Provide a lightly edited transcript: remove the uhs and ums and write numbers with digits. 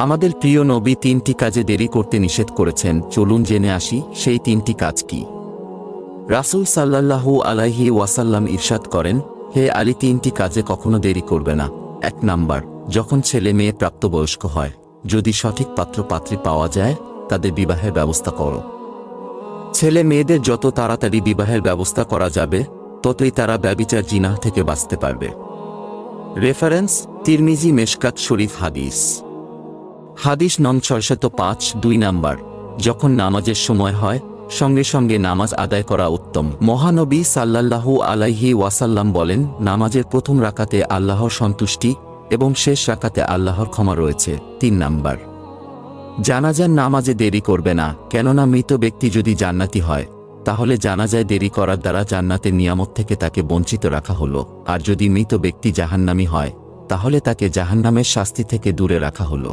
আমাদের প্রিয় নবী তিনটি কাজে দেরি করতে নিষেধ করেছেন, চলুন জেনে আসি সেই তিনটি কাজ কি। রাসূল সাল্লাল্লাহু আলাইহি ওয়াসাল্লাম ইরশাদ করেন, হে আলী, তিনটি কাজে কখনো দেরি করবে না। 1 নাম্বার, যখন ছেলে মেয়ে প্রাপ্তবয়স্ক হয়, যদি সঠিক পাত্রপাত্রী পাওয়া যায়, তাদের বিবাহের ব্যবস্থা করো। ছেলে মেয়েদের যত তাড়াতাড়ি বিবাহের ব্যবস্থা করা যাবে, ততই তারা ব্যভিচার জিনাহ থেকে বাঁচতে পারবে। রেফারেন্স: তিরমিজি মেশকাত শরীফ হাদিস নং 605। 2 নাম্বার, যখন নামাজের সময় হয়, সঙ্গে সঙ্গে নামাজ আদায় করা উত্তম। মহানবী সাল্লাল্লাহু আলাইহি ওয়াসাল্লাম বলেন, নামাজের প্রথম রাকাতে আল্লাহর সন্তুষ্টি এবং শেষ রাকাতে আল্লাহর ক্ষমা রয়েছে। 3 নাম্বার, জানাজার নামাজে দেরি করবে না, কেননা মৃত ব্যক্তি যদি জান্নাতি হয়, তাহলে জানাজায় দেরি করার দ্বারা জান্নাতের নিয়ামত থেকে তাকে বঞ্চিত রাখা হলো, আর যদি মৃত ব্যক্তি জাহান্নামী হয়, তাহলে তাকে জাহান্নামের শাস্তি থেকে দূরে রাখা হলো।